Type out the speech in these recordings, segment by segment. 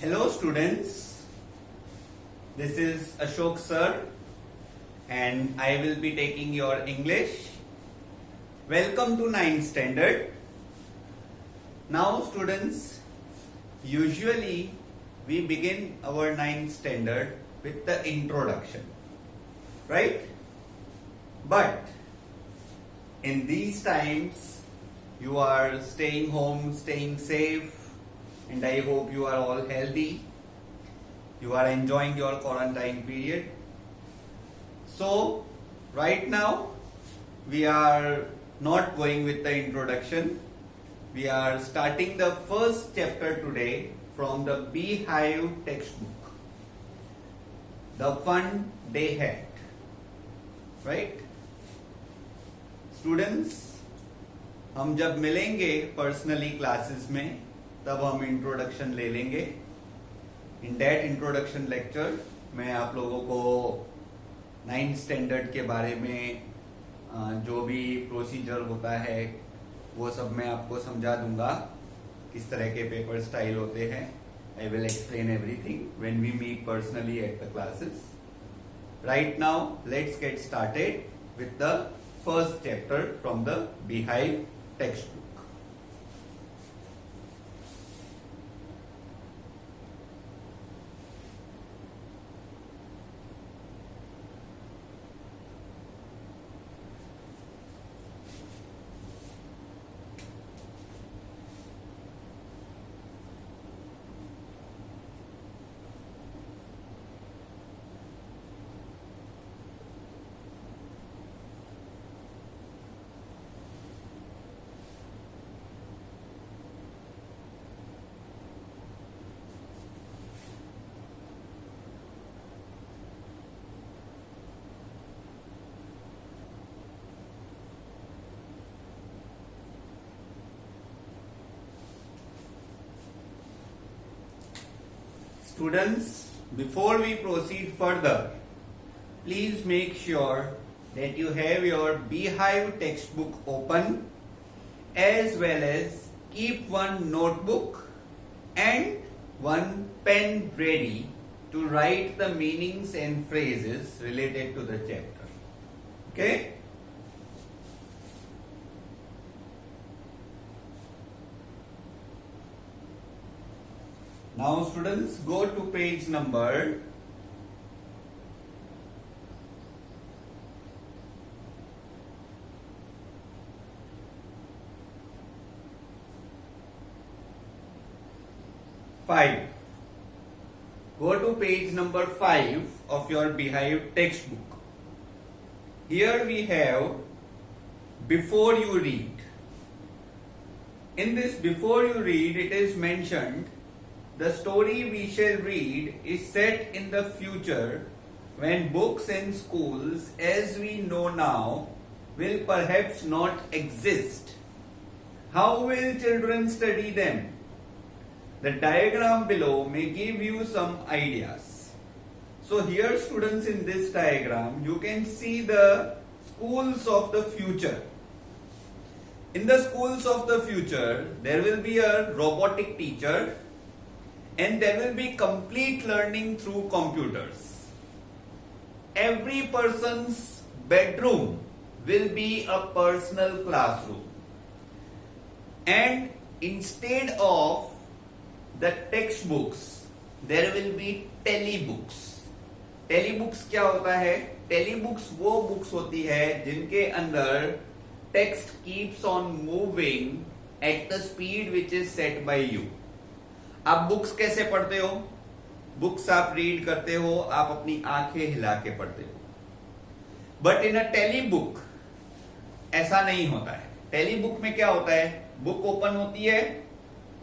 Hello students, this is Ashok sir and I will be taking your English. Welcome to 9th standard. Now students, usually we begin our 9th standard with the introduction, right? But in these times you are staying home, staying safe, and I hope you are all healthy. You are enjoying your quarantine period. So right now we are not going with the introduction. We are starting the first chapter today from the Beehive textbook, The Fun They Had. Right? Students, हम जब मिलेंगे personally classes में तब हम introduction ले लेंगे. In that introduction lecture मैं आप लोगों को 9th स्टैंडर्ड के बारे में जो भी प्रोसीजर होता है वो सब मैं आपको समझा दूंगा. किस तरह के पेपर स्टाइल होते हैं. I will explain everything when we meet personally at the classes. Right now let's get started with the first chapter from the Beehive textbook. Students, before we proceed further, please make sure that you have your Beehive textbook open, as well as keep one notebook and one pen ready to write the meanings and phrases related to the chapter. Okay? Now students, go to page number 5. Go to page number 5 of your Beehive textbook. Here we have before you read. In this before you read, it is mentioned the story we shall read is set in the future when books and schools as we know now will perhaps not exist. How will children study them? The diagram below may give you some ideas. So here students, in this diagram you can see the schools of the future. In the schools of the future there will be a robotic teacher, and there will be complete learning through computers. Every person's bedroom will be a personal classroom. And instead of the textbooks, there will be telebooks. Telebooks क्या होता है? Telebooks वो books होती है जिनके अंदर text keeps on moving at the speed which is set by you. आप books कैसे पढ़ते हो? बुक्स आप रीड करते हो, आप अपनी आंखें हिला के पढ़ते हो. But in a telly book ऐसा नहीं होता है. टेली बुक में क्या होता है? बुक ओपन होती है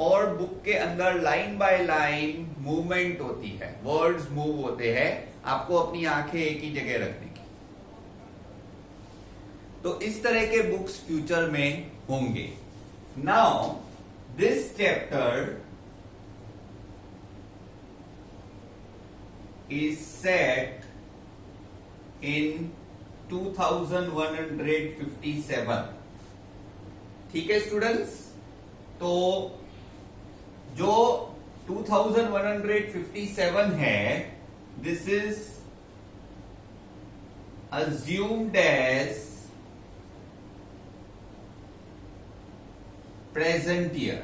और बुक के अंदर लाइन बाय लाइन मूवमेंट होती है, वर्ड्स मूव होते हैं, आपको अपनी आंखें एक ही जगह रखने की. तो इस तरह के बुक्स फ्यूचर में होंगे. Now this chapter is set in 2157. ठीक है स्टूडेंट्स? तो जो 2157 है, this is assumed as present year,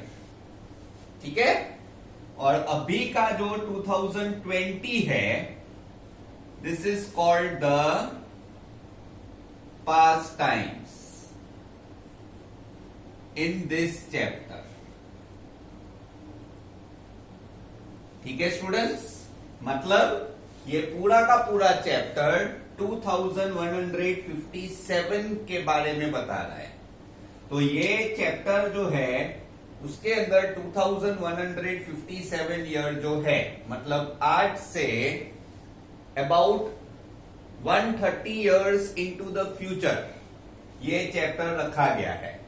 ठीक है। और अभी का जो 2020 है, this is called the past times in this chapter, ठीक है स्टूडेंट्स। मतलब ये पूरा का पूरा चैप्टर 2157 के बारे में बता रहा है। तो ये चैप्टर जो है उसके अंदर 2157 ईयर जो है, मतलब आज say about 130 years into the future ये चैप्टर रखा गया है।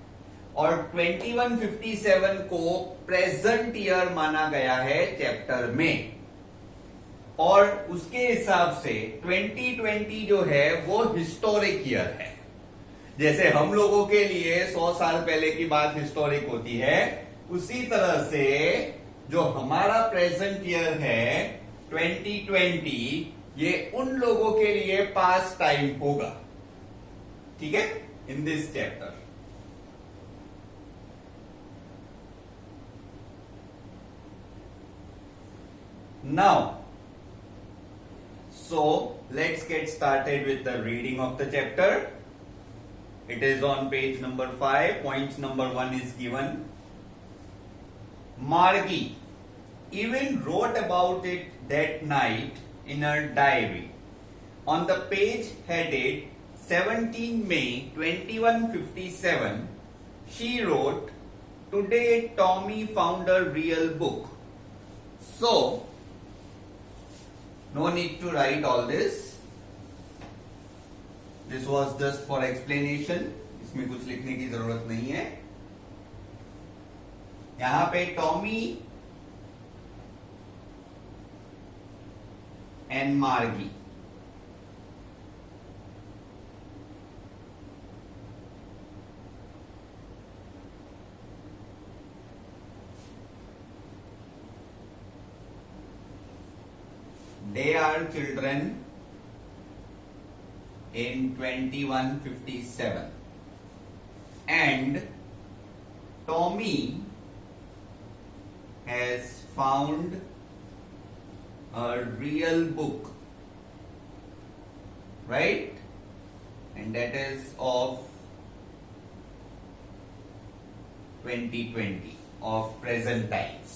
और 2157 को प्रेजेंट ईयर माना गया है चैप्टर में। और उसके हिसाब से 2020 जो है वो हिस्टोरिक ईयर है। जैसे हम लोगों के लिए 100 साल पहले की बात हिस्टोरिक होती है, उसी तरह से जो हमारा प्रेजेंट ईयर है 2020, ये उन लोगों के लिए पास्ट टाइम होगा, ठीक है, in this chapter. Now, so let's get started with the reading of the chapter. It is on page number 5. Point number 1 is given. Margie even wrote about it that night in her diary. On the page headed 17 May 2157, she wrote, "Today Tommy found a real book." So, no need to write all this. This was just for explanation. इसमें कुछ लिखने की जरूरत नहीं है। यहां पे Tommy and मार्गी, they are children in 2157, and Tommy has found a real book, right? And that is of 2020, of present times.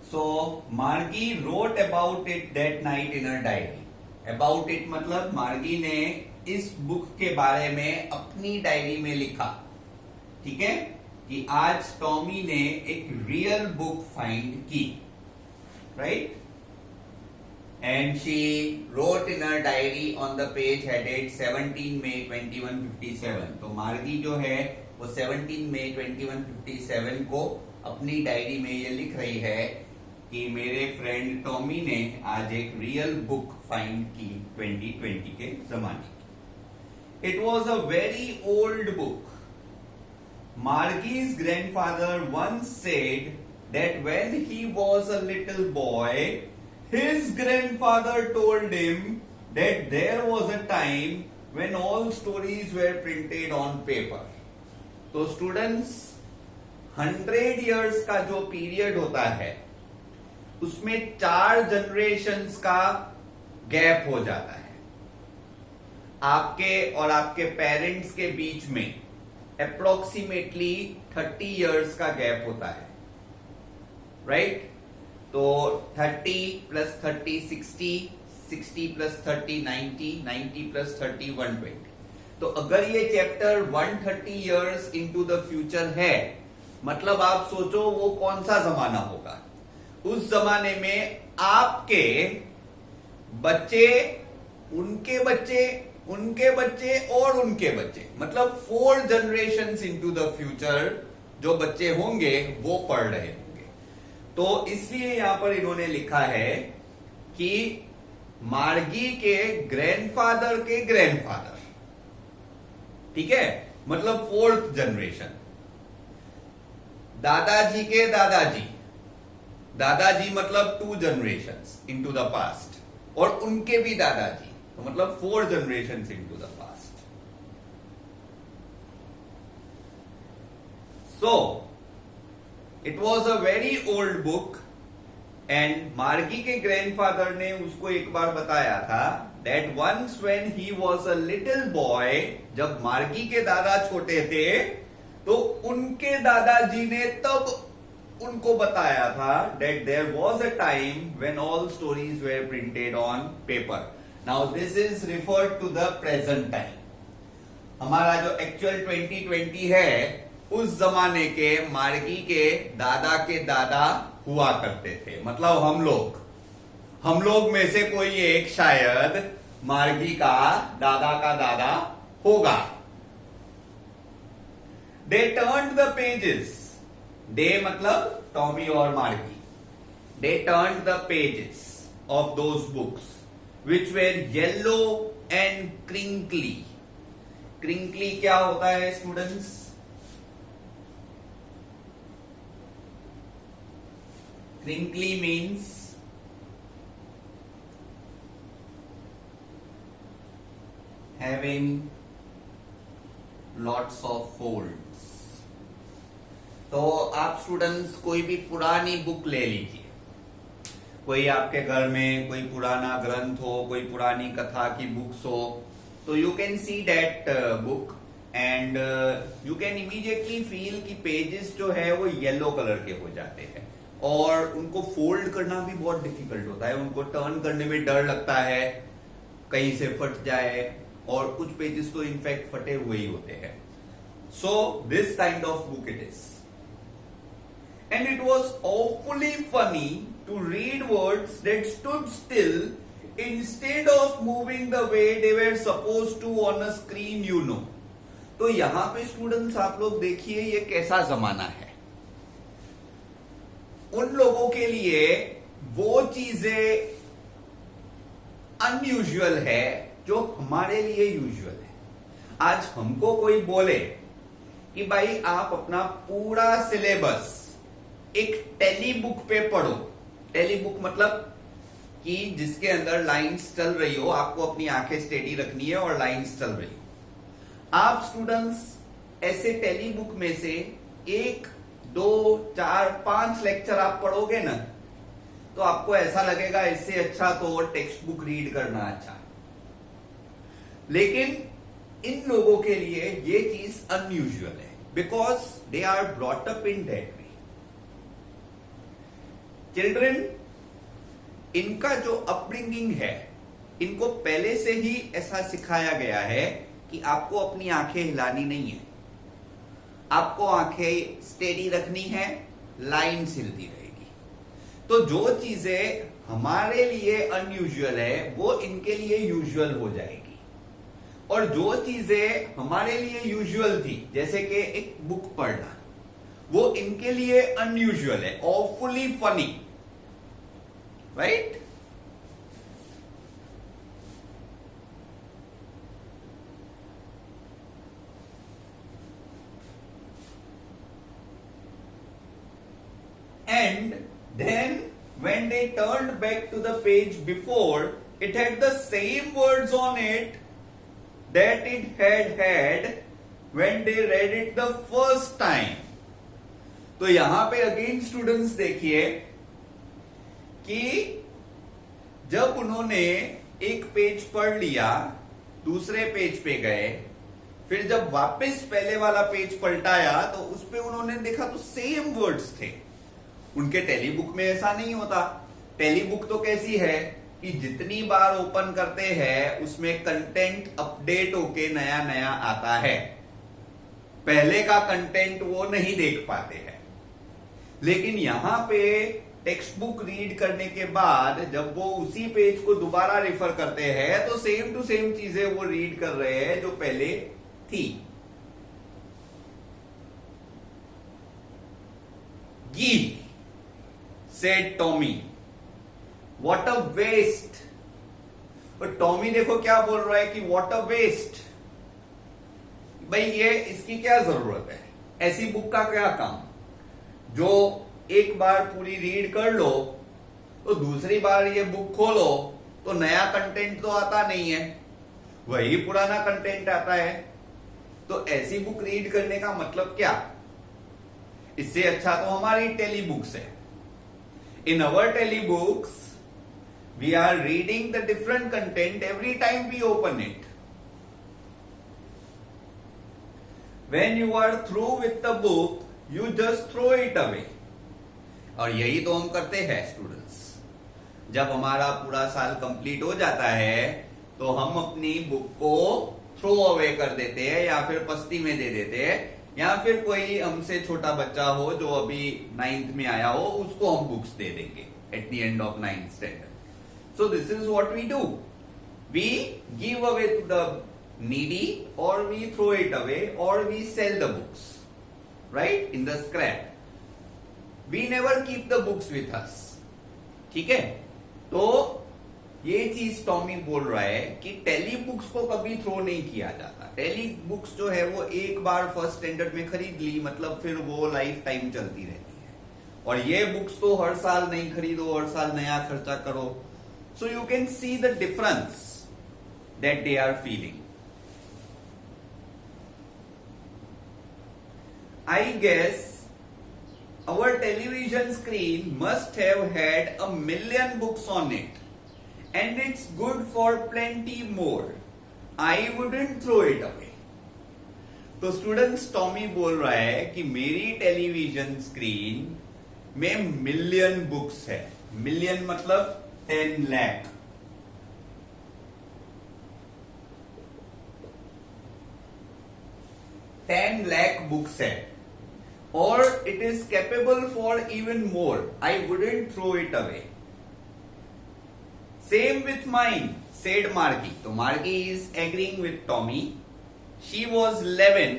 So Margie wrote about it that night in her diary. About it मतलब मार्गी ने इस book के बारे में अपनी diary में लिखा, ठीक है, कि आज टॉमी ने एक रियल बुक फाइंड की, right. And she wrote in her diary on the page headed 17 May 2157। तो मार्गी जो है वो 17 May 2157 को अपनी डायरी में ये लिख रही है कि मेरे फ्रेंड टॉमी ने आज एक रियल बुक फाइंड की 2020 के जमाने की। It was a very old book. Margie's grandfather once said that when he was a little boy, his grandfather told him that there was a time when all stories were printed on paper. तो students, 100 years का जो period होता है उसमें 4 generations का gap हो जाता है। आपके और आपके पेरेंट्स के बीच में अप्रोक्सीमेटली 30 इयर्स का गैप होता है, राइट। तो 30 प्लस 30 60, 60 प्लस 30 90, 90 प्लस 30 120। तो अगर ये chapter 130 years into the future है, मतलब आप सोचो वो कौन सा जमाना होगा। उस जमाने में आपके बच्चे, उनके बच्चे, उनके बच्चे और उनके बच्चे, मतलब 4 जनरेशन्स इनटू द फ्यूचर जो बच्चे होंगे वो पढ़ रहे होंगे। तो इसलिए यहां पर इन्होंने लिखा है कि मार्गी के ग्रैंडफादर के ग्रैंडफादर, ठीक है, मतलब 4th जनरेशन। दादाजी के दादाजी, दादाजी मतलब 2 जनरेशंस इनटू द पास्ट, और उनके भी दादाजी, तो मतलब 4 generations into the past. So it was a very old book and मार्गी के ग्रैंडफादर ने उसको एक बार बताया था that once when he was a little boy, जब मार्गी के दादा छोटे थे तो उनके दादाजी ने तब उनको बताया था that there was a time when all stories were printed on paper. Now this is referred to the present time. हमारा जो एक्चुअल 2020 है उस जमाने के मार्गी के दादा हुआ करते थे, मतलब हम लोग में से कोई एक शायद मार्गी का दादा होगा. They turned the pages. They मतलब टॉमी और मार्गी. They turned the pages of those books which were yellow and crinkly. Crinkly क्या होता है students? Crinkly means having lots of folds. तो आप स्टूडेंट्स कोई भी पुरानी बुक ले लीजिए, कोई आपके घर में कोई पुराना ग्रंथ हो, कोई पुरानी कथा की बुक्स हो, तो you can see that book and you can immediately feel कि पेजेस जो है वो येलो कलर के हो जाते हैं और उनको फोल्ड करना भी बहुत डिफिकल्ट होता है, उनको टर्न करने में डर लगता है कहीं से फट जाए, और कुछ पेजेस तो इनफैक्ट फटे हुए ही होते हैं. So this kind of book it is, and it was awfully funny to read words that stood still instead of moving the way they were supposed to on a screen, you know. तो यहां पे students आप लोग देखिए ये कैसा जमाना है. उन लोगों के लिए वो चीजें अनयूजुअल है जो हमारे लिए यूजुअल है. आज हमको कोई बोले कि भाई आप अपना पूरा सिलेबस एक टेली बुक पे पढ़ो. टेली बुक मतलब कि जिसके अंदर लाइंस चल रही हो, आपको अपनी आंखें स्टेडी रखनी है और लाइंस चल रही हो. आप स्टूडेंट्स ऐसे टेली बुक में से 1, 2, 4, 5 लेक्चर आप पढ़ोगे ना, तो आपको ऐसा लगेगा इससे अच्छा तो टेक्स्ट बुक रीड करना अच्छा. लेकिन इन लोगों के लिए ये चीज अनयूजुअल है because they are brought up in that way. Children, इनका जो अपब्रिंगिंग है, इनको पहले से ही ऐसा सिखाया गया है कि आपको अपनी आंखें हिलानी नहीं है, आपको आंखें स्टेडी रखनी है, लाइन हिलती रहेगी. तो जो चीजें हमारे लिए अनयूजुअल है वो इनके लिए यूजुअल हो जाएगी, और जो चीजें हमारे लिए यूजुअल थी जैसे कि एक बुक पढ़ना, वो इनके लिए अनयूजुअल है, awfully funny, right? And then when they turned back to the page before, it had the same words on it that it had when they read it the first time. तो यहां पे again students देखिए कि जब उन्होंने एक page पढ़ लिया, दूसरे पेज पे गए, फिर जब वापस पहले वाला पेज पलटाया तो उस पे उन्होंने देखा तो सेम वर्ड्स थे. उनके टेली बुक में ऐसा नहीं होता. टेली बुक तो कैसी है कि जितनी बार ओपन करते हैं उसमें कंटेंट अपडेट होके नया नया आता है, पहले का कंटेंट वो नहीं देख पाते हैं. लेकिन यहां पे टेक्स्ट बुक रीड करने के बाद जब वो उसी पेज को दोबारा रेफर करते हैं तो सेम टू सेम चीजें वो रीड कर रहे हैं जो पहले थी. गी said Tommy, what a waste. और टॉमी देखो क्या बोल रहा है कि what a waste. भाई ये इसकी क्या जरूरत है, ऐसी बुक का क्या काम. जो एक बार पूरी रीड कर लो तो दूसरी बार ये बुक खोलो तो नया कंटेंट तो आता नहीं है, वही पुराना कंटेंट आता है। तो ऐसी बुक रीड करने का मतलब क्या? इससे अच्छा तो हमारी टेली बुक्स है। In our telebooks we are reading the different content every time we open it. When you are through with the book, you just throw it away. और यही तो हम करते हैं स्टूडेंट्स। जब हमारा पूरा साल कंप्लीट हो जाता है तो हम अपनी बुक को थ्रो अवे कर देते हैं या फिर पस्ती में दे देते हैं, या फिर कोई हमसे छोटा बच्चा हो जो अभी 9th में आया हो उसको हम बुक्स दे देंगे at the end of 9th standard. So this is what we do, we give away to the needy or we throw it away or we sell the books, right, in the scrap. We never keep the books with us. ठीक है? तो ये चीज Tommy बोल रहा है कि tele books को कभी थ्रो नहीं किया जाता। टेली बुक्स जो है वो एक बार फर्स्ट स्टैंडर्ड में खरीद ली मतलब फिर वो लाइफ टाइम चलती रहती है, और ये बुक्स तो हर साल नहीं खरीदो, हर साल नया खर्चा करो। So you can see the difference that they are feeling. I guess our television screen must have had 1,000,000 books on it, and it's good for plenty more. I wouldn't throw it away. तो students Tommy बोल रहा है कि मेरी television screen में 1,000,000 books है। Million मतलब 10 lakh. Books है और it is capable for even more. I wouldn't throw it away. Same with mine, said Margie. So Margie is agreeing with Tommy. She was 11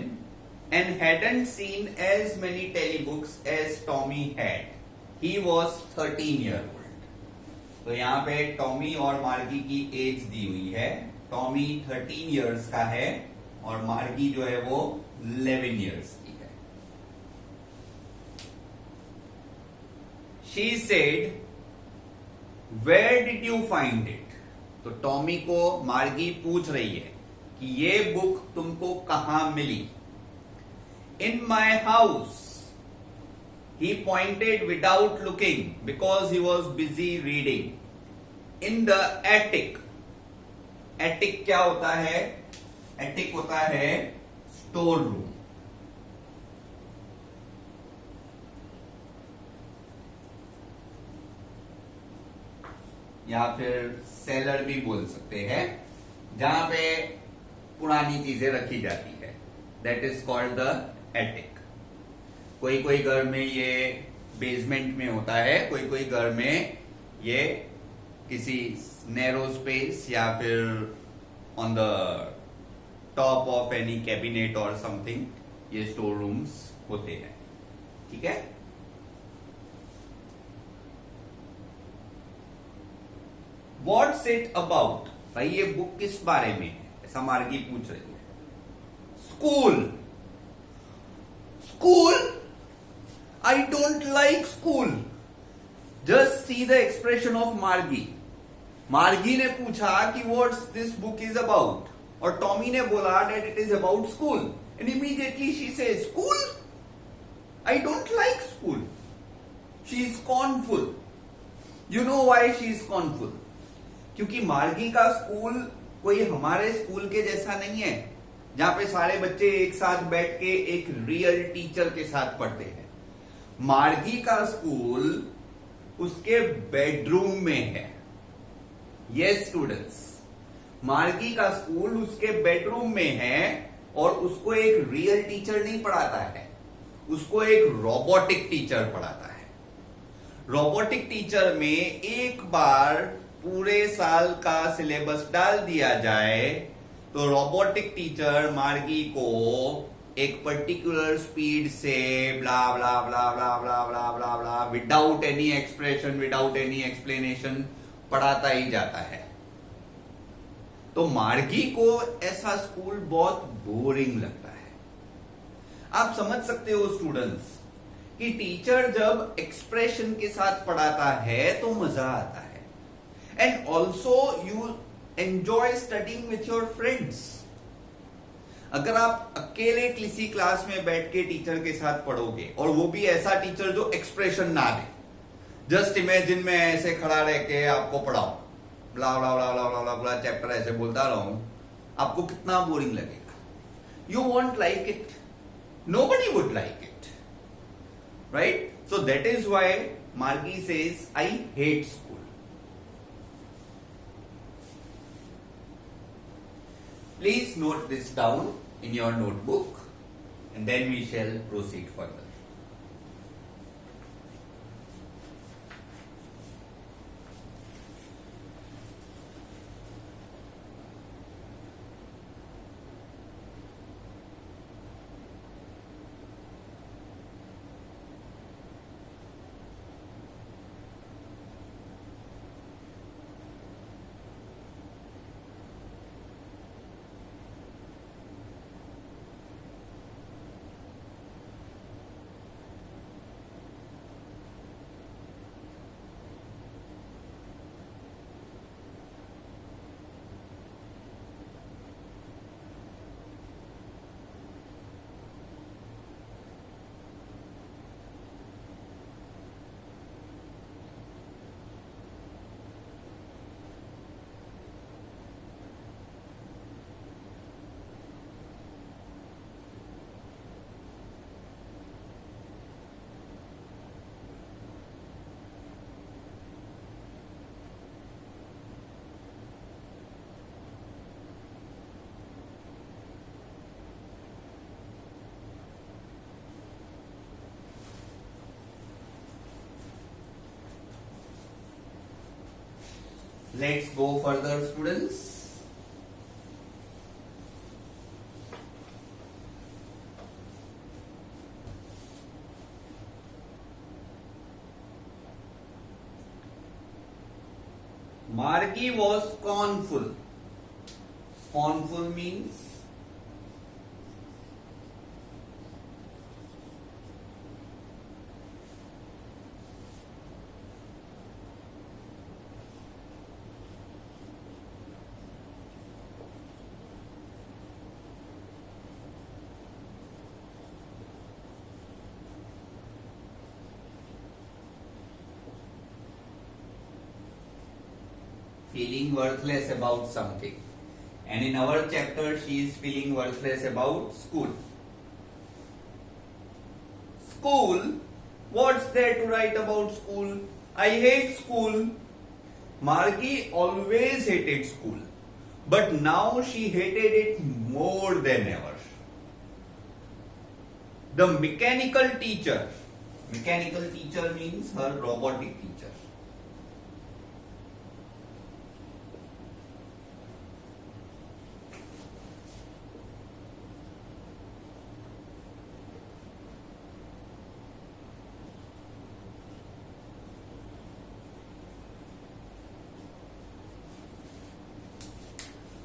and hadn't seen as many telebooks as Tommy had. He was 13-year-old. तो यहाँ पे Tommy और मार्गी की as the हुई है। Tommy 13 years का है और मार्गी जो है वो 11 इयर्स की है। She said, "Where did you find it?" तो टॉमी को मार्गी पूछ रही है कि ये बुक तुमको कहां मिली। In my house. He pointed without looking because he was busy reading. In the attic. Attic क्या होता है? Attic होता है स्टोर रूम। या फिर सेलर भी बोल सकते हैं, जहां पे पुरानी चीजें रखी जाती है। That is called the attic. कोई कोई घर में ये बेसमेंट में होता है, कोई कोई घर में ये किसी नैरो स्पेस या फिर on the top of any cabinet और समथिंग ये स्टोर रूम्स होते हैं। ठीक है। What's it about? भाई ये बुक किस बारे में है, ऐसा मार्गी पूछ रही है। School. School? I don't like school. Just see the expression of मार्गी। मार्गी ने पूछा कि what's this book is about, और टॉमी ने बोला that it is about school, and immediately she says school? I don't like school. She is scornful. You know why she is scornful? क्योंकि मार्गी का स्कूल कोई हमारे स्कूल के जैसा नहीं है जहां पे सारे बच्चे एक साथ बैठ के एक रियल टीचर के साथ पढ़ते हैं। मार्गी का स्कूल उसके बेडरूम में है। यस स्टूडेंट्स, मार्गी का स्कूल उसके बेडरूम में है और उसको एक रियल टीचर नहीं पढ़ाता है, उसको एक रोबोटिक टीचर पढ़ाता है। रोबोटिक टीचर में एक बार पूरे साल का सिलेबस डाल दिया जाए तो रोबोटिक टीचर मार्गी को एक पर्टिकुलर स्पीड से blah blah blah blah blah blah blah blah without any expression, without any explanation पढ़ाता ही जाता है। तो मार्गी को ऐसा स्कूल बहुत बोरिंग लगता है। आप समझ सकते हो स्टूडेंट्स कि टीचर जब एक्सप्रेशन के साथ पढ़ाता है तो मजा आता है, and also you enjoy studying with your friends. अगर आप अकेले किसी क्लास में बैठ के टीचर के साथ पढ़ोगे, और वो भी ऐसा टीचर जो एक्सप्रेशन ना दे, जस्ट इमेजिन मैं ऐसे खड़ा रह के आपको पढ़ाऊं, ब्ला ब्ला ब्ला ब्ला ब्ला ब्ला चैप्टर ऐसे बोलता रहूं, आपको कितना बोरिंग लगेगा। You want like it, nobody would like it, right? So that is why Margi says, I hate school. Please note this down in your notebook, and then we shall proceed further. Let's go further, students. Margi was scornful. Scornful means feeling worthless about something, and in our chapter she is feeling worthless about school. School, what's there to write about school? I hate school. Margi always hated school, but now she hated it more than ever. The mechanical teacher means her robotic teacher.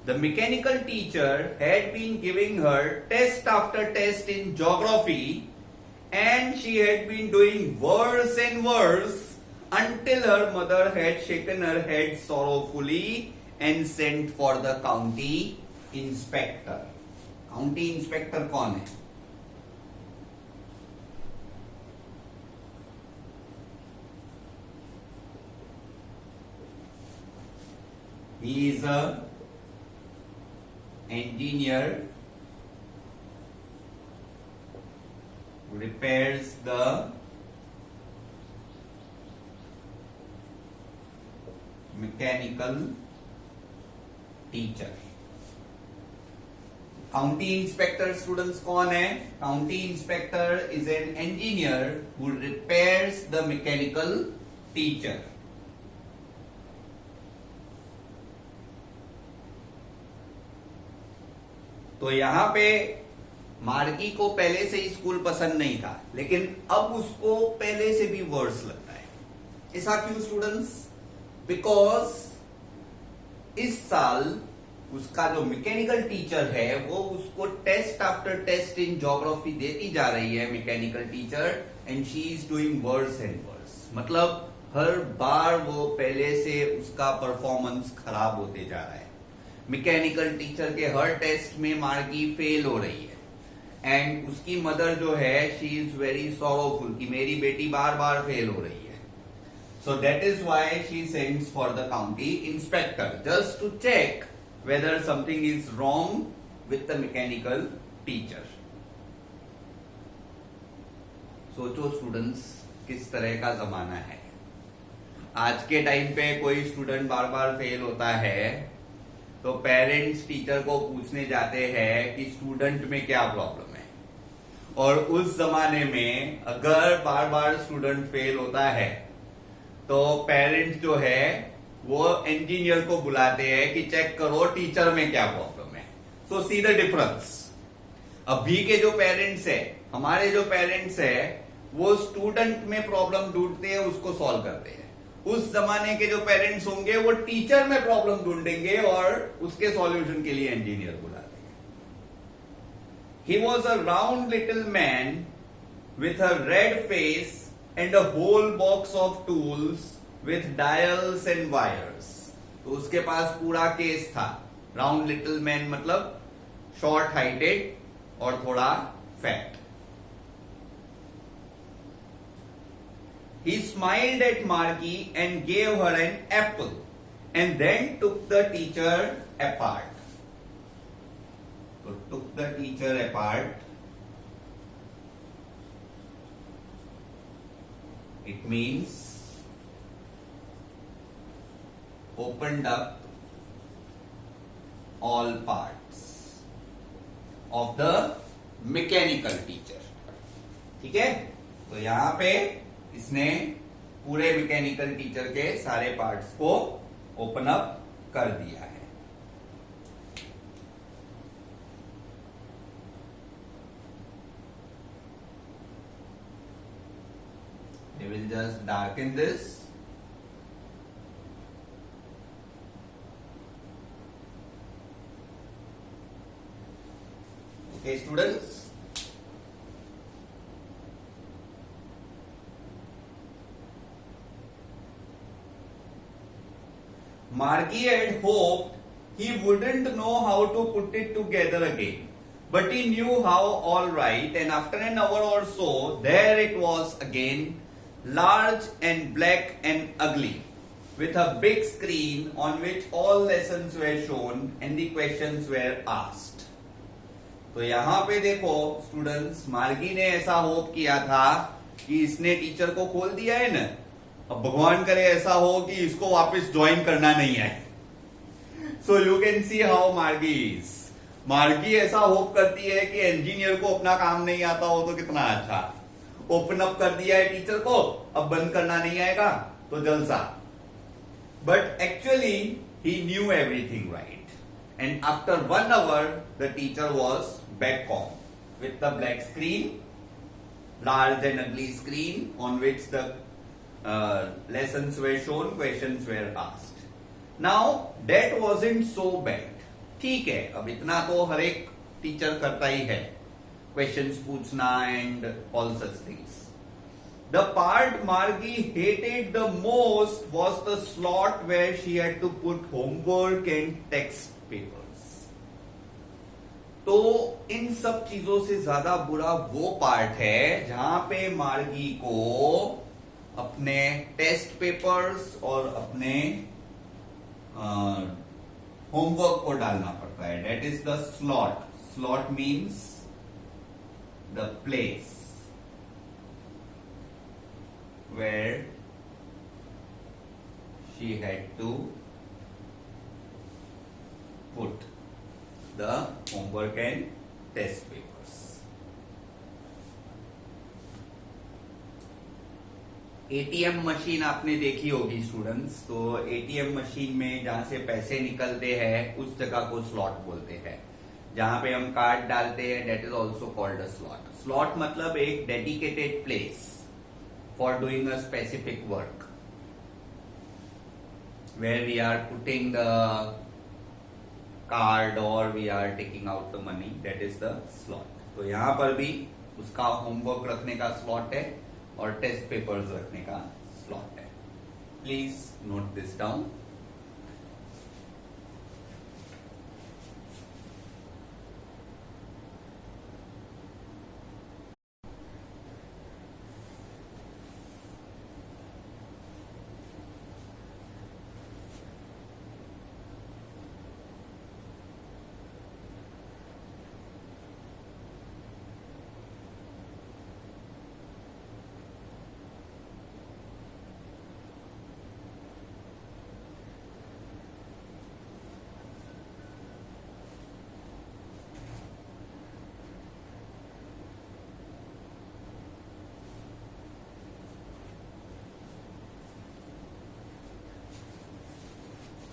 The mechanical teacher had been giving her test after test in geography, and she had been doing worse and worse until her mother had shaken her head sorrowfully and sent for the county inspector. County inspector कौन है? He is a engineer who repairs the mechanical teacher. County inspector students कौन है? County inspector is an engineer who repairs the mechanical teacher. तो यहां पे मार्गी को पहले से ही स्कूल पसंद नहीं था, लेकिन अब उसको पहले से भी वर्स लगता है. ऐसा क्यों स्टूडेंट्स? बिकॉज इस साल उसका जो मैकेनिकल टीचर है वो उसको test after test in geography देती जा रही है, mechanical teacher, and she is doing worse and worse. मतलब हर बार वो पहले से उसका परफॉर्मेंस खराब होते जा रहा है। मैकेनिकल टीचर के हर टेस्ट में मार्गी फेल हो रही है एंड उसकी मदर जो है शी इज वेरी सॉरोफुल कि मेरी बेटी बार बार फेल हो रही है। So that is why she sends for the county inspector just to check whether something is wrong with the mechanical teacher. सोचो स्टूडेंट्स किस तरह का जमाना है। आज के टाइम पे कोई स्टूडेंट बार बार फेल होता है तो पेरेंट्स टीचर को पूछने जाते हैं कि स्टूडेंट में क्या प्रॉब्लम है। और उस जमाने में अगर बार बार स्टूडेंट फेल होता है तो पेरेंट्स जो है वो इंजीनियर को बुलाते हैं कि चेक करो टीचर में क्या प्रॉब्लम है। सो सी द डिफरेंस। अभी के जो पेरेंट्स है, हमारे जो पेरेंट्स है, वो स्टूडेंट में प्रॉब्लम ढूंढते हैं, उसको सॉल्व करते हैं। उस जमाने के जो पेरेंट्स होंगे वो टीचर में प्रॉब्लम ढूंढेंगे और उसके सॉल्यूशन के लिए इंजीनियर बुला देंगे। He was a round little man with a red face and a whole box of tools with dials and wires। तो उसके पास पूरा केस था। राउंड लिटिल मैन मतलब शॉर्ट हाइटेड और थोड़ा fat. He smiled at Margie and gave her an apple and then took the teacher apart। So took the teacher apart, it means opened up all parts of the mechanical teacher। ठीक है, तो यहां पे इसने पूरे mechanical teacher के सारे parts को ओपन अप कर दिया है। We will just darken this। Okay, students, Margie had hoped he wouldn't know how to put it together again, but he knew how all right, and after an hour or so, there it was again, large and black and ugly, with a big screen on which all lessons were shown and the questions were asked। तो यहां पे देखो students, मार्गी ने ऐसा hope किया था कि इसने टीचर को खोल दिया है ना, अब भगवान करे ऐसा हो कि इसको वापस ज्वाइन करना नहीं है। सो यू कैन सी हाउ मार्गी इज। मार्गी ऐसा होप करती है कि इंजीनियर को अपना काम नहीं आता हो तो कितना अच्छा। ओपन अप कर दिया है टीचर को, अब बंद करना नहीं आएगा तो जलसा। But actually he new everything right. And after 1 hour, the teacher was back home with the black screen, large and ugly screen on which the lessons were shown, questions were asked। Now that wasn't so bad। ठीक है, अब इतना तो हर एक teacher करता ही है, questions पूछना and all such things। The part Margie hated the most was the slot where she had to put homework and text papers. तो इन सब चीजों से ज्यादा बुरा वो पार्ट है जहां पे मार्गी को अपने टेस्ट पेपर्स और अपने होमवर्क को डालना पड़ता है। That is the slot. Slot means the place where she had to put the homework and test papers। ATM machine आपने देखी होगी स्टूडेंट्स। तो एटीएम मशीन में जहां से पैसे निकलते हैं उस जगह को स्लॉट बोलते हैं। जहां पे हम कार्ड डालते हैं that is also called a slot. Slot मतलब एक dedicated place for doing a specific work where we are putting the card or we are taking out the money, that is the slot. तो यहाँ पर भी उसका homework रखने का slot है और टेस्ट पेपर्स रखने का स्लॉट है. Please note this down.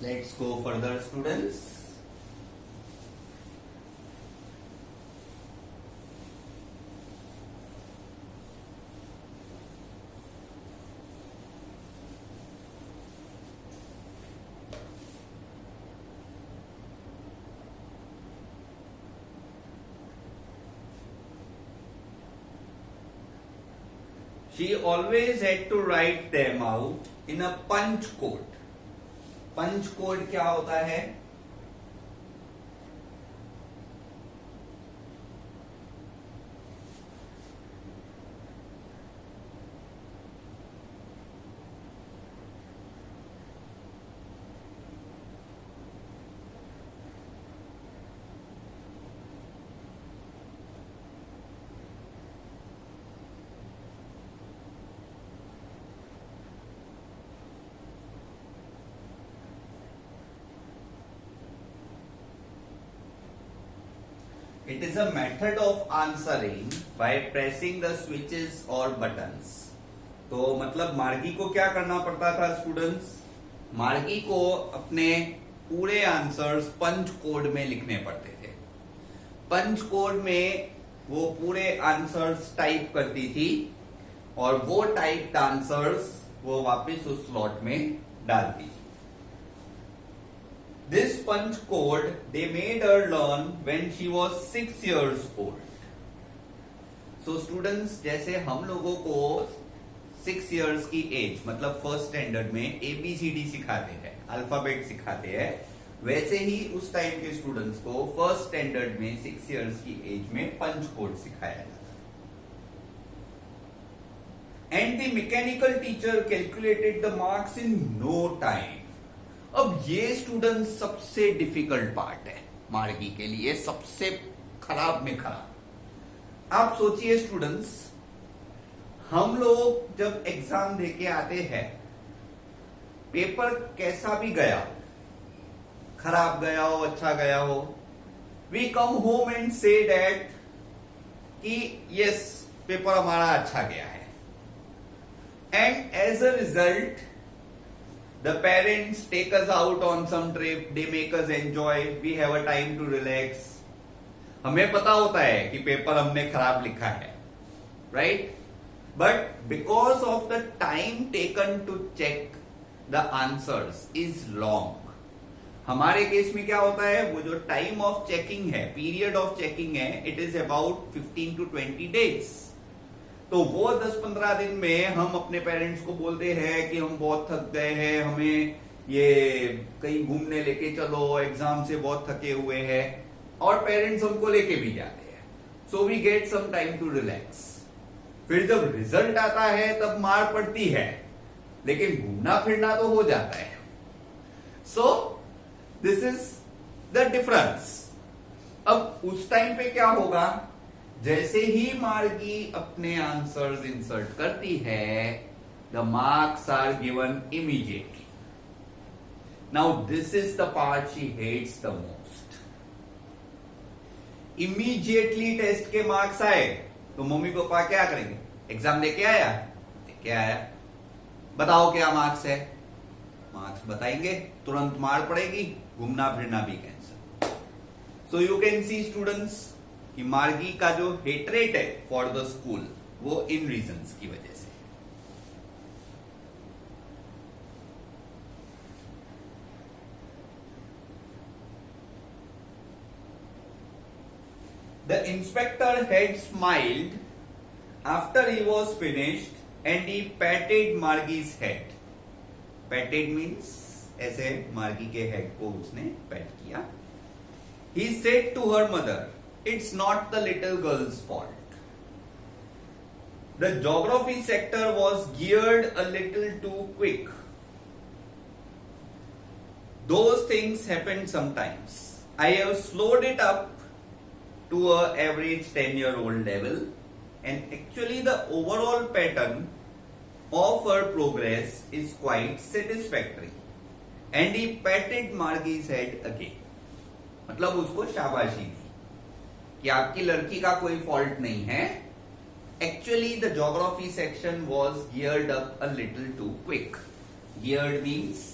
Let's go further, students. She always had to write them out in a punch code. Punch code क्या होता है? It is a method of answering by pressing the switches or buttons. तो मतलब मार्गी को क्या करना पड़ता था स्टूडेंट्स? मार्गी को अपने पूरे आंसर्स पंच कोड में लिखने पड़ते थे. पंच कोड में वो पूरे आंसर्स टाइप करती थी और वो टाइप्ड आंसर्स वो वापस उस स्लॉट में डालती थी. This punch code they made her learn when she was 6 years old. So students, जैसे हम लोगों को 6 years की एज मतलब फर्स्ट स्टैंडर्ड में ABCD सिखाते हैं, अल्फाबेट सिखाते हैं, वैसे ही उस टाइम के स्टूडेंट्स को फर्स्ट स्टैंडर्ड में 6 years की एज में पंच कोड सिखाया जाता. And the mechanical teacher calculated the marks in no time. अब ये स्टूडेंट सबसे डिफिकल्ट पार्ट है मार्गी के लिए, सबसे खराब में खराब. आप सोचिए स्टूडेंट्स, हम लोग जब एग्जाम देके आते हैं, पेपर कैसा भी गया, खराब गया हो अच्छा गया हो, we come home and say that कि यस पेपर हमारा अच्छा गया है. And as a result the parents take us out on some trip, they make us enjoy, we have a time to relax. हमें पता होता है कि पेपर हमने खराब लिखा है, right? But because of the time taken to check the answers is long. हमारे केस में क्या होता है, वो जो टाइम ऑफ चेकिंग है, पीरियड ऑफ चेकिंग है, it is about 15 to 20 days. तो वो 10-15 दिन में हम अपने पेरेंट्स को बोलते हैं कि हम बहुत थक गए हैं, हमें ये कहीं घूमने लेके चलो, एग्जाम से बहुत थके हुए हैं, और पेरेंट्स हमको लेके भी जाते हैं. So we get some time to relax. फिर जब रिजल्ट आता है तब मार पड़ती है, लेकिन घूमना फिरना तो हो जाता है. सो दिस इज द डिफरेंस. अब उस टाइम पे क्या होगा, जैसे ही मार्गी अपने आंसर्स इंसर्ट करती है, the marks are given immediately. Now this is the part she hates the most. Immediately test के मार्क्स आए तो मम्मी पापा क्या करेंगे, एग्जाम देके आया, देके आया, बताओ क्या मार्क्स है, मार्क्स बताएंगे, तुरंत मार पड़ेगी, घूमना फिरना भी cancel. So you can C students कि मार्गी का जो हेटरेट है फॉर द स्कूल वो इन रीजंस की वजह से. The inspector had smiled after he was finished and he patted Margie's head. Patted means ऐसे मार्गी के हेड को उसने पैट किया. He said to her mother, "It's not the little girl's fault." The geography sector was geared a little too quick. Those things happen sometimes. I have slowed it up to a average 10-year-old level, and actually the overall pattern of her progress is quite satisfactory. And he patted Margie's head again. मतलब उसको शाबाशी दी कि आपकी लड़की का कोई fault नहीं है. Actually the geography section was geared up a little too quick. Geared means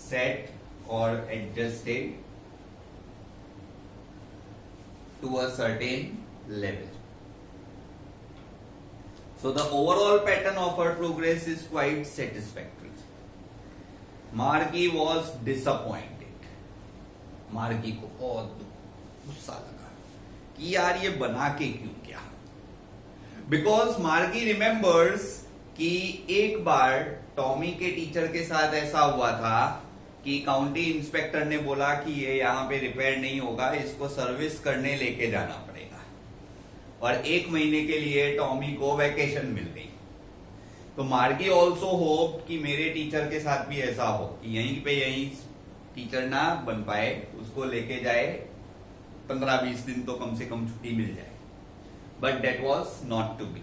set or adjusted to a certain level. So the overall pattern of her progress is quite satisfactory. Margie was disappointed. Margie को बहुत गुस्सा लगा कि यार ये बना के क्यों किया. Because Margie remembers कि एक बार टॉमी के टीचर के साथ ऐसा हुआ था कि काउंटी इंस्पेक्टर ने बोला कि ये यहाँ पे रिपेयर नहीं होगा, इसको सर्विस करने लेके जाना पड़ेगा. और 1 महीने के लिए टॉमी को वैकेशन मिल गई. तो मार्गी ऑल्सो होप कि मेरे टीचर के साथ भी ऐसा हो कि यहीं पे यहीं टीचर ना बन पाए, उसको लेके जाए, 15-20 दिन तो कम से कम छुट्टी मिल जाए. But that was not to be.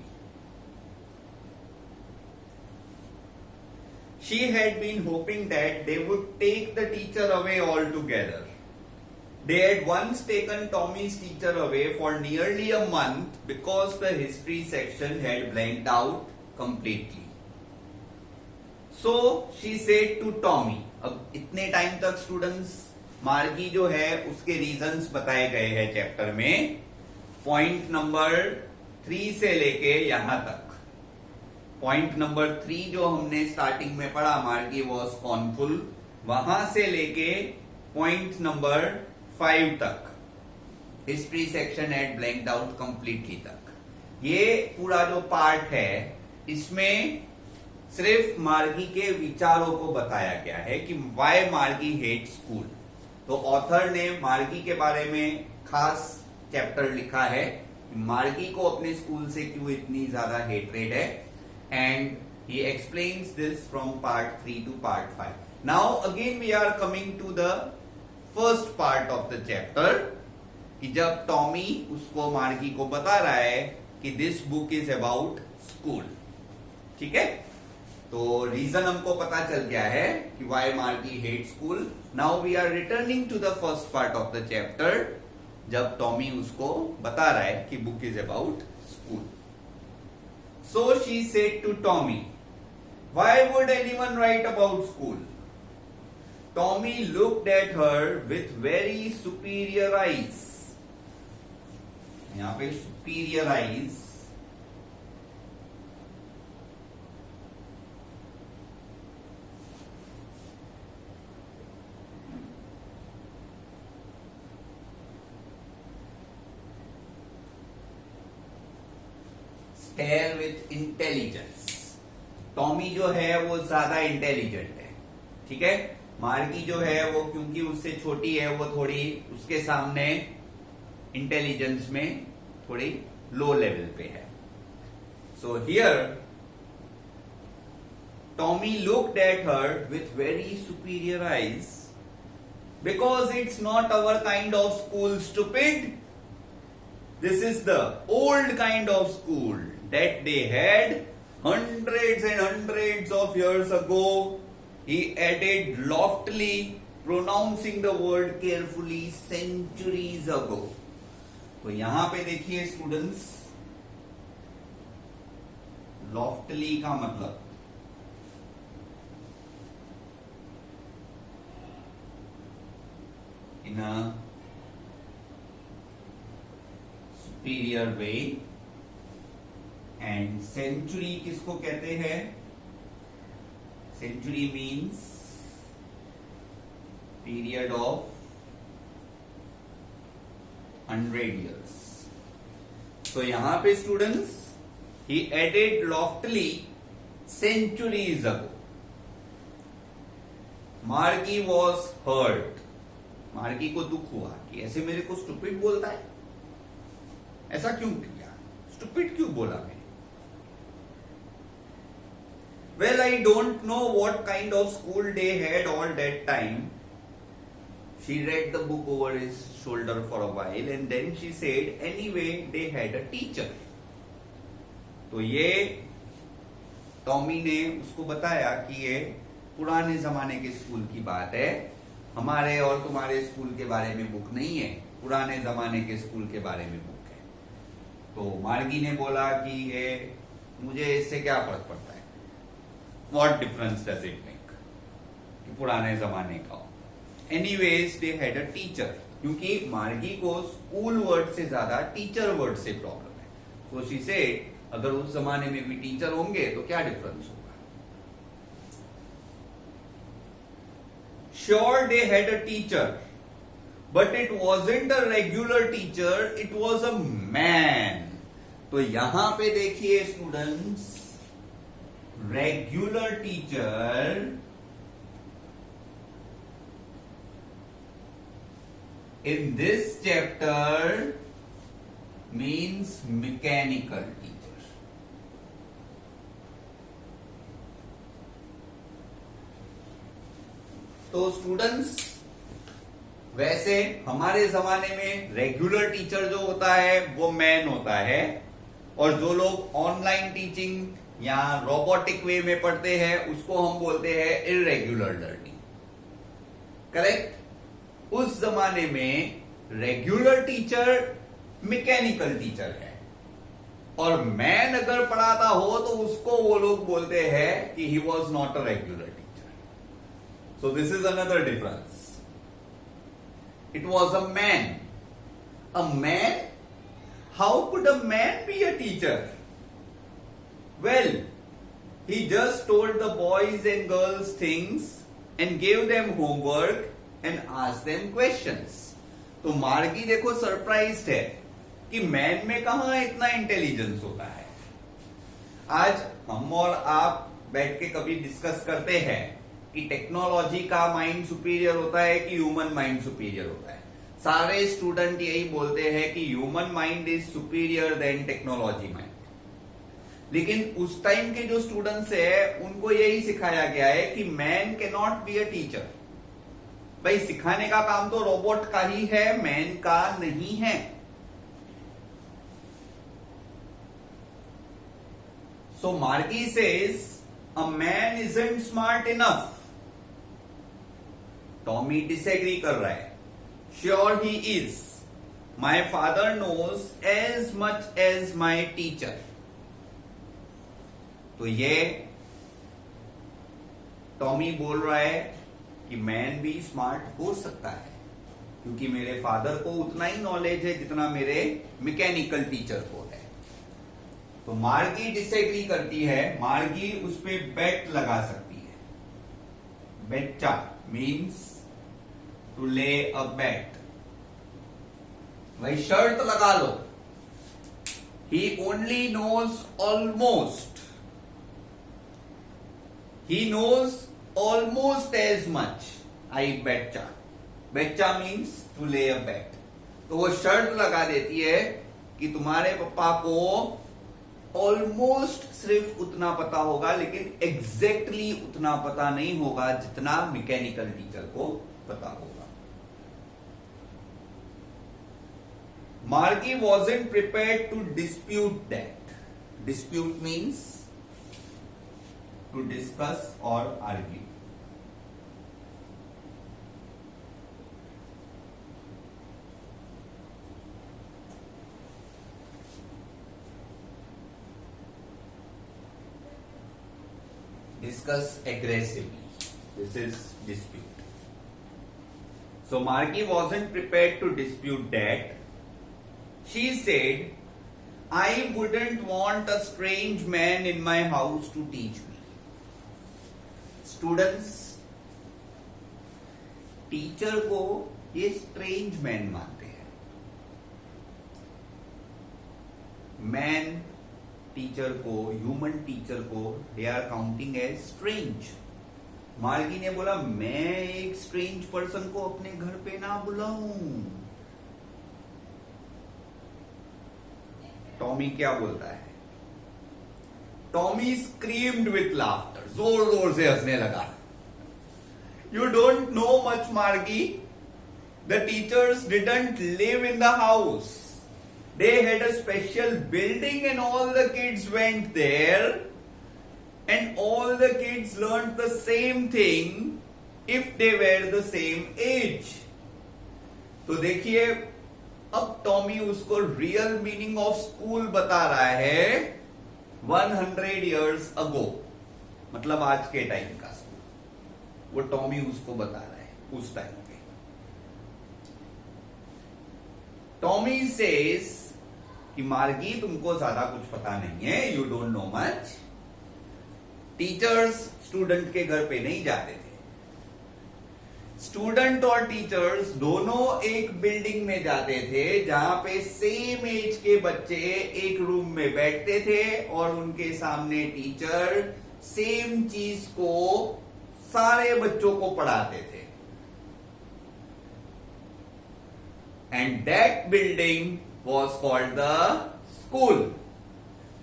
She had been hoping that they would take the teacher away altogether. They had once taken Tommy's teacher away for nearly a month because the history section had blanked out completely. So she said to Tommy, अब इतने time तक students मार्गी जो है उसके reasons बताए गए हैं चैप्टर में. पॉइंट नंबर 3 से लेके यहां तक. पॉइंट नंबर 3 जो हमने स्टार्टिंग में पढ़ा, मार्गी वॉज कॉर्नफुल, वहां से लेके पॉइंट नंबर 5 तक history section at blanked out completely तक. ये पूरा जो पार्ट है इसमें सिर्फ मार्गी के विचारों को बताया गया है कि वाई मार्गी हेट स्कूल. तो ऑथर ने मार्गी के बारे में खास चैप्टर लिखा है, मार्गी को अपने स्कूल से क्यों इतनी ज्यादा हेटरेड है. And he explains this from part 3 to part 5. Now again we are coming to the first part of the chapter कि जब टॉमी उसको मार्गी को बता रहा है कि this book is about school. ठीक है, तो रीजन हमको पता चल गया है कि why मार्गी hates school. Now we are returning to the first part of the chapter जब टॉमी उसको बता रहा है कि book is about school. So she said to Tommy, "Why would anyone write about school?" Tommy looked at her with very superior eyes. यहां पे superior eyes stare with intelligence. Tommy जो है वो ज्यादा इंटेलिजेंट है. ठीक है, मार्गी जो है वो क्योंकि उससे छोटी है वो थोड़ी उसके सामने इंटेलिजेंस में थोड़ी लो लेवल पे है. So here Tommy looked at her with very superior eyes because it's not our kind of school stupid. This is the old kind of school that they had hundreds and hundreds of years ago. He added loftily, pronouncing the word carefully, centuries ago. तो यहां पे देखिए students, loftily का मतलब in a superior way. And century किसको कहते हैं? Century means period of 100 years. So यहाँ पे students, he added loftily centuries ago. मार्गी was hurt. मार्गी को दुख हुआ कि ऐसे मेरे को stupid बोलता है, ऐसा क्यों किया, stupid क्यों बोला मैंने. Well, I don't know what kind of school they had all that time. She read the book over his shoulder for a while and then she said, anyway, they had a teacher. तो ये Tommy ने उसको बताया कि ये पुराने जमाने के स्कूल की बात है, हमारे और तुम्हारे स्कूल के बारे में बुक नहीं है, पुराने जमाने के स्कूल के बारे में बुक है. तो मार्गी ने बोला कि ये मुझे इससे क्या फर्क पड़ता है, What difference does it make कि पुराने जमाने का हो. Anyways, they had a teacher. क्योंकि मार्गी को स्कूल वर्ड से ज्यादा टीचर वर्ड से प्रॉब्लम है. So she said, अगर उस जमाने में भी टीचर होंगे तो क्या डिफरेंस होगा. Sure, they had a teacher, but it wasn't a regular teacher, it was a man. तो यहां पे देखिए students, regular teacher in this chapter means mechanical teacher. तो स्टूडेंट्स, वैसे हमारे जमाने में रेगुलर टीचर जो होता है वो मैन होता है, और जो लोग ऑनलाइन टीचिंग या रोबोटिक वे में पढ़ते हैं उसको हम बोलते हैं इरेगुलर लर्निंग. करेक्ट. उस जमाने में रेगुलर टीचर मैकेनिकल टीचर है, और मैन अगर पढ़ाता हो तो उसको वो लोग बोलते हैं कि he was not a regular teacher. So this is another difference. It was a man. A man. How could a man be a teacher? Well, he just told the boys and girls things and gave them homework and asked them questions. तो मार्गी देखो surprised है कि man में कहां इतना intelligence होता है. आज हम और आप बैठ के कभी डिस्कस करते हैं कि टेक्नोलॉजी का माइंड सुपीरियर होता है कि ह्यूमन माइंड सुपीरियर होता है. सारे स्टूडेंट यही बोलते हैं कि human mind is superior than technology mind. लेकिन उस टाइम के जो स्टूडेंट्स है उनको यही सिखाया गया है कि man can not be a teacher. भाई सिखाने का काम तो रोबोट का ही है, मैन का नहीं है. So Margie says a man isn't smart enough. Tommy disagree कर रहा है. Sure he is. My father knows as much as my teacher. तो ये टॉमी बोल रहा है कि मैन भी स्मार्ट हो सकता है, क्योंकि मेरे फादर को उतना ही नॉलेज है जितना मेरे मैकेनिकल टीचर को है. तो मार्गी डिसएग्री करती है. मार्गी उस पर बेट लगा सकती है. बेटा मीन्स टू ले अ बेट. भाई शर्त लगा लो. He only knows almost. He knows almost as much. I betcha. Betcha means to lay a bet. तो वो शर्त लगा देती है कि तुम्हारे पापा को ऑलमोस्ट सिर्फ उतना पता होगा, लेकिन एग्जैक्टली उतना पता नहीं होगा जितना मैकेनिकल टीचर को पता होगा. Margie wasn't prepared to dispute that. Dispute means to discuss or argue. Discuss aggressively. This is dispute. So Margie wasn't prepared to dispute that. She said, I wouldn't want a strange man in my house to teach me. Students, teacher को ये strange man मानते हैं। Man teacher को, human teacher को they are counting as strange. Margie ने बोला मैं एक स्ट्रेंज पर्सन को अपने घर पे ना बुलाऊं। टॉमी क्या बोलता है? टॉमी स्क्रीम्ड विथ लाफ्टर, जोर जोर से हंसने लगा। यू डोंट नो मच मार्गी, the teachers didn't live in the house, they had a special building and all the kids went there and all the kids learned the same thing if they were the same age। तो देखिए अब Tommy उसको real meaning of school बता रहा है 100 years ago, मतलब आज के टाइम का स्कूल, वो टॉमी उसको बता रहा है उस टाइम पे। टॉमी सेज कि मार्गी तुमको ज्यादा कुछ पता नहीं है, you don't know much. Teachers student के घर पे नहीं जाते थे, स्टूडेंट और टीचर्स दोनों एक बिल्डिंग में जाते थे जहां पे सेम एज के बच्चे एक रूम में बैठते थे और उनके सामने टीचर सेम चीज को सारे बच्चों को पढ़ाते थे। And that building was called the school।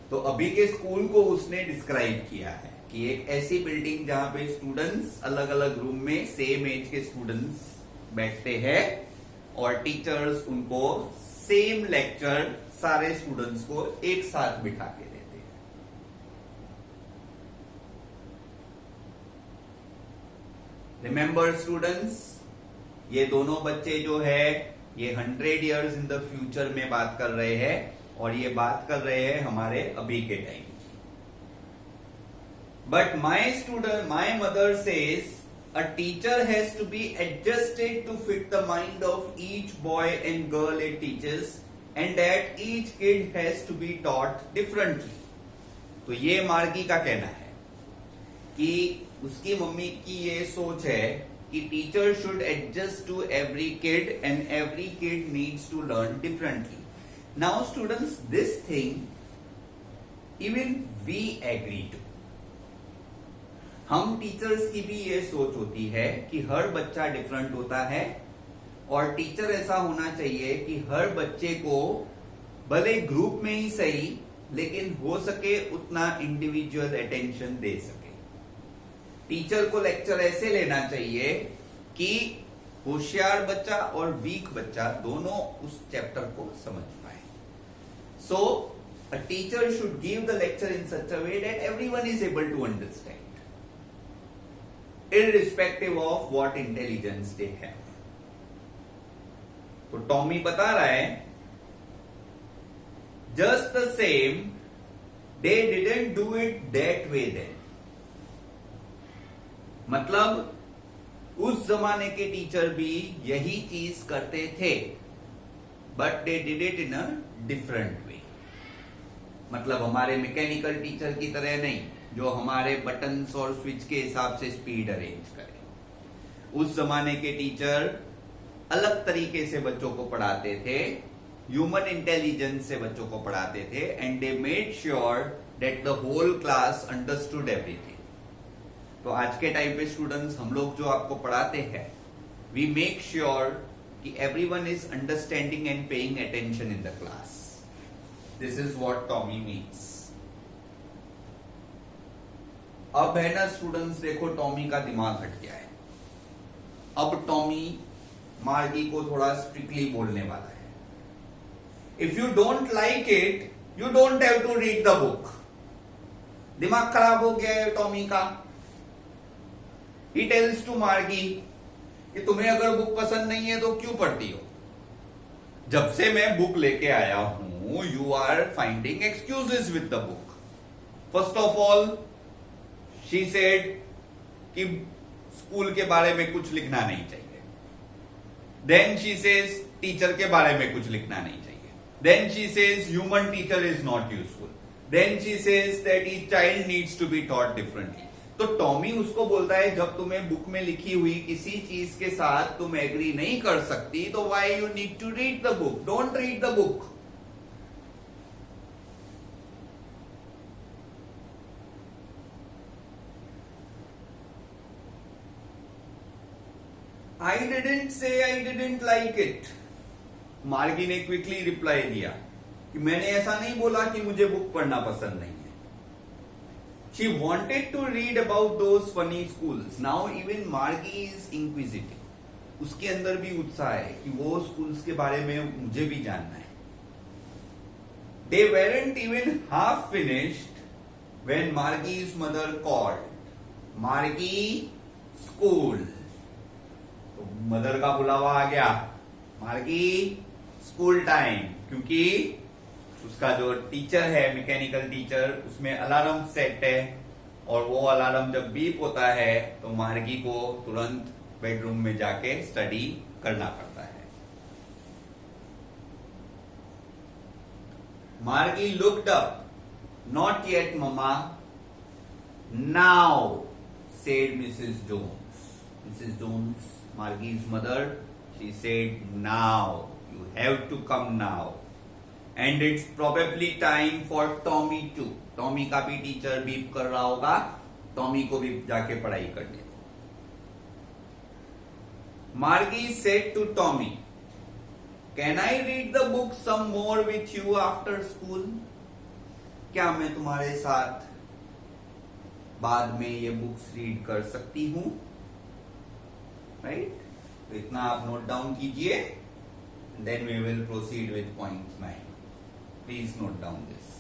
तो अभी के स्कूल को उसने डिस्क्राइब किया है कि एक ऐसी बिल्डिंग जहां पे स्टूडेंट्स अलग अलग रूम में सेम एज के स्टूडेंट्स बैठते हैं और टीचर्स उनको सेम लेक्चर सारे स्टूडेंट्स को एक साथ बिठा के देते हैं। रिमेंबर स्टूडेंट्स, ये दोनों बच्चे जो है ये 100 years इन द फ्यूचर में बात कर रहे हैं और ये बात कर रहे हैं हमारे अभी के टाइम की। But my mother says a teacher has to be adjusted to fit the mind of each boy and girl it teachers and that each kid has to be taught differently. तो ये मार्गी का कहना है कि उसकी mummy की ये सोच है कि teacher should adjust to every kid and every kid needs to learn differently. Now students, this thing even we agree too. हम टीचर्स की भी ये सोच होती है कि हर बच्चा डिफरेंट होता है और टीचर ऐसा होना चाहिए कि हर बच्चे को भले ग्रुप में ही सही लेकिन हो सके उतना इंडिविजुअल अटेंशन दे सके। टीचर को लेक्चर ऐसे लेना चाहिए कि होशियार बच्चा और वीक बच्चा दोनों उस चैप्टर को समझ पाए। So a teacher should give the lecture in such a way that everyone is able to understand, irrespective of what intelligence they have. तो टॉमी बता रहा है just the same they didn't do it that way then. मतलब उस जमाने के teacher भी यही चीज करते थे but they did it in a different way. मतलब हमारे मैकेनिकल टीचर की तरह नहीं जो हमारे बटन्स और स्विच के हिसाब से स्पीड अरेंज करे। उस जमाने के टीचर अलग तरीके से बच्चों को पढ़ाते थे, ह्यूमन इंटेलिजेंस से बच्चों को पढ़ाते थे and they made sure that the whole class understood everything. तो आज के टाइम पे स्टूडेंट्स हम लोग जो आपको पढ़ाते हैं वी मेक श्योर कि everyone is understanding and paying attention in the class. This is what Tommy means. अब है ना स्टूडेंट्स, देखो टॉमी का दिमाग हट गया है। अब टॉमी मार्गी को थोड़ा स्ट्रिक्टली बोलने वाला है। If you don't like it you don't have to read the book. दिमाग खराब हो गया है टॉमी का। He tells to मार्गी कि तुम्हें अगर बुक पसंद नहीं है तो क्यों पढ़ती हो? जब से मैं बुक लेके आया हूं you are finding excuses with the book. First of all she said कि स्कूल के बारे में कुछ लिखना नहीं चाहिए। देन शी सेज टीचर के बारे में कुछ लिखना नहीं चाहिए। Then she says human teacher is not useful. Then she says that each child needs to be taught differently. तो टॉमी उसको बोलता है जब तुम्हें बुक में लिखी हुई किसी चीज के साथ तुम एग्री नहीं कर सकती तो why you need to read the book, don't read the book. I didn't say I didn't like it. मार्गी ने क्विकली रिप्लाई दिया कि मैंने ऐसा नहीं बोला कि मुझे बुक पढ़ना पसंद नहीं है. She wanted to read about those funny schools. Now even Margie is inquisitive. उसके अंदर भी उत्साह है कि वो स्कूल्स के बारे में मुझे भी जानना है. They weren't even half finished when Margie's mother called. Margie, school. तो मदर का बुलावा आ गया. मार्गी, स्कूल टाइम. क्योंकि उसका जो टीचर है, मैकेनिकल टीचर, उसमें अलार्म सेट है और वो अलार्म जब बीप होता है तो मार्गी को तुरंत बेडरूम में जाके स्टडी करना पड़ता है. Margie looked up. Not yet mama. Now, said Mrs Jones. Mrs Jones, Margie's mother, she said, now, you have to come now. And it's probably time for Tommy too. Tommy का भी teacher beep कर रहा होगा, Tommy को भी जाके पढ़ाई करने दो. Margie said to Tommy, can I read the book some more with you after school? क्या मैं तुम्हारे साथ बाद में ये बुक्स रीड कर सकती हूं? राइट? तो इतना आप नोट डाउन कीजिए. Then we will proceed with point 9. Please note down this.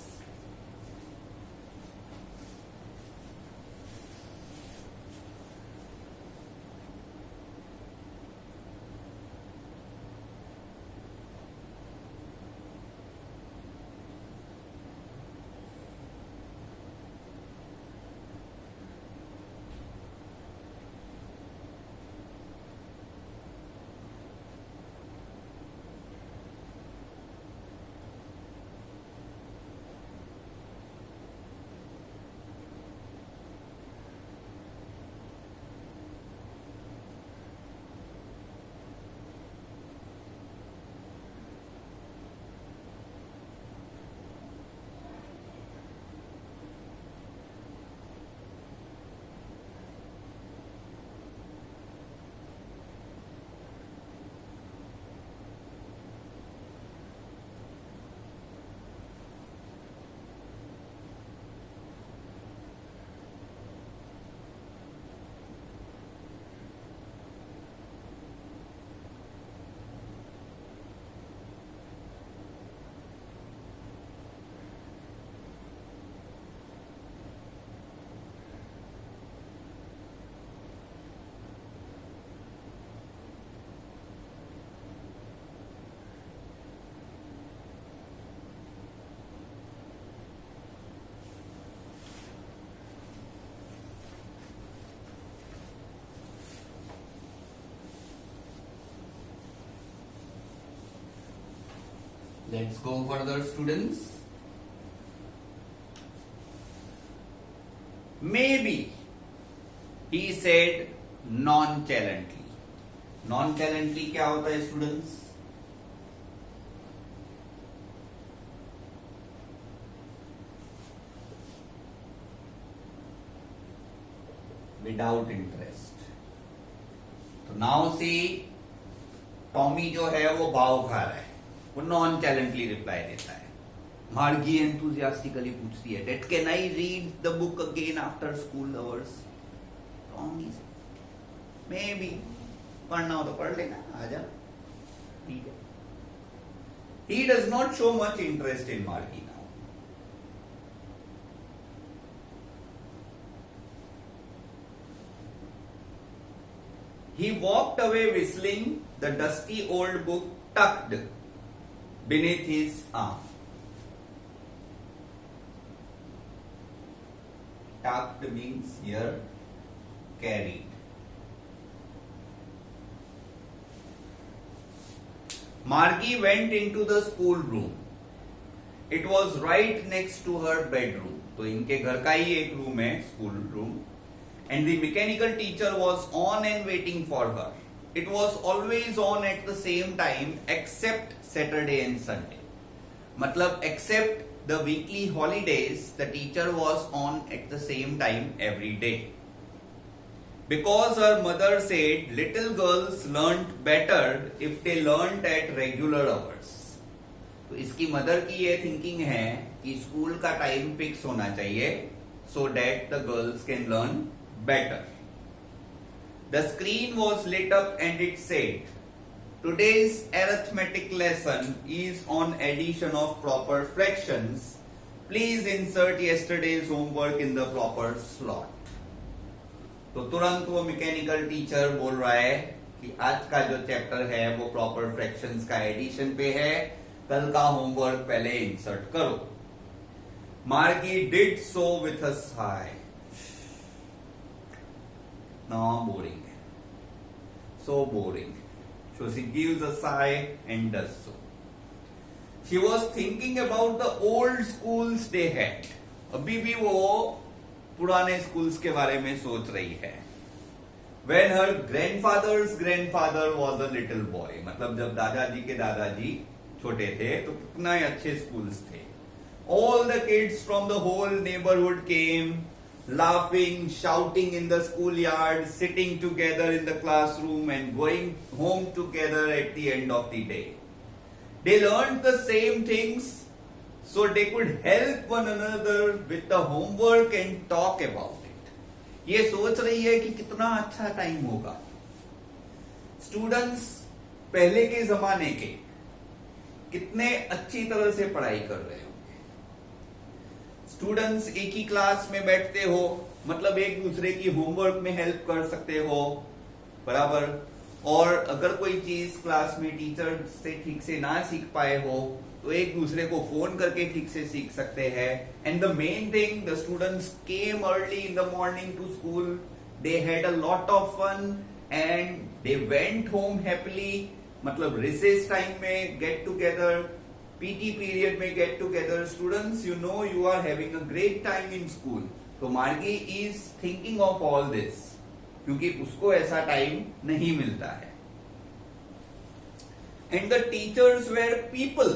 Let's go further, students. Maybe, he said nonchalantly. Nonchalantly क्या होता है students? Without interest. तो now see, टॉमी जो है वो भाव खा रहा है. वो नॉन चैलेंटली रिप्लाई देता है. मार्गी एंथुसियास्टिकली पूछती है, date can I read the book again after school hours? Tommy may be, पढ़ना हो तो पढ़ लेना, आजा, ठीक है. He does not show much interest in मार्गी now. He walked away whistling, the dusty old book tucked beneath his arm. Tucked means here carried. Margie went into the school room. It was right next to her bedroom. तो इनके घर का ही एक room है, school room. and the mechanical teacher was on and waiting for her. It was always on at the same time except Saturday and Sunday. मतलब except the weekly holidays, the teacher was on at the same time every day. Because her mother said little girls learnt better if they learnt at regular hours. तो इसकी mother की ये thinking है कि school का time fix होना चाहिए so that the girls can learn better. The screen was lit up and it said, "Today's arithmetic lesson is on addition of proper fractions. Please insert yesterday's homework in the proper slot." तो तुरंत वो mechanical teacher बोल रहा है कि आज का जो चैप्टर है वो प्रॉपर फ्रैक्शंस का एडिशन पे है, कल का होमवर्क पहले इंसर्ट करो. मार्गी did so with a sigh. Now boring. So boring. So she gives a sigh and does so. She was thinking about the old schools they had. अभी भी वो पुराने स्कूल्स के बारे में सोच रही है. When her grandfather's grandfather was a little boy, मतलब जब दादाजी के दादाजी छोटे थे तो कितना अच्छे स्कूल्स थे. All the kids from the whole neighborhood came, laughing, shouting in the schoolyard, sitting together in the classroom and going home together at the end of the day. They learned the same things so they could help one another with the homework and talk about it. ये सोच रही है कि कितना अच्छा time होगा. Students पहले के जमाने के कितने अच्छी तरह से पढ़ाई कर रहे होंगे. स्टूडेंट्स एक ही क्लास में बैठते हो, मतलब एक दूसरे की होमवर्क में हेल्प कर सकते हो बराबर. और अगर कोई चीज क्लास में टीचर से ठीक से ना सीख पाए हो तो एक दूसरे को फोन करके ठीक से सीख सकते हैं. And the main thing, the students came early in the morning to school, they had a lot of fun and they went home happily. मतलब रिसेस टाइम में गेट टुगेदर, पीटी पीरियड में get together. Students, you know you are having a great time in school. तो Margie is thinking of all this क्योंकि उसको ऐसा time नहीं मिलता है. And the teachers were people,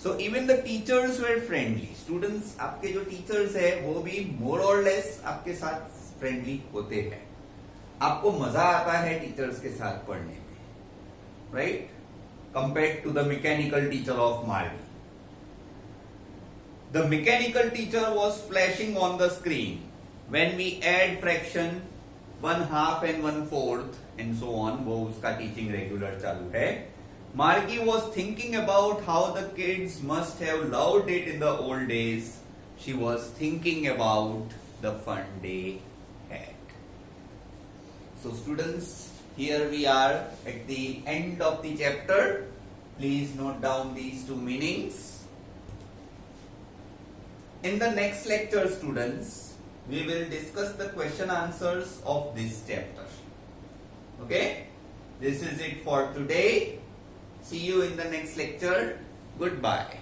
so even the teachers were friendly. Students, आपके जो teachers है वो भी मोर और लेस आपके साथ फ्रेंडली होते हैं. आपको मजा आता है टीचर्स के साथ पढ़ने में, right? Compared to the mechanical teacher of Margi. The mechanical teacher was flashing on the screen. When we add fraction 1/2 and 1/4 and so on, वो उसका teaching regular चालू है. Margi was thinking about how the kids must have loved it in the old days. She was thinking about the fun they had. So students, here we are at the end of the chapter. Please note down these two meanings. In the next lecture, students, we will discuss the question answers of this chapter. Okay? This is it for today. See you in the next lecture. Goodbye.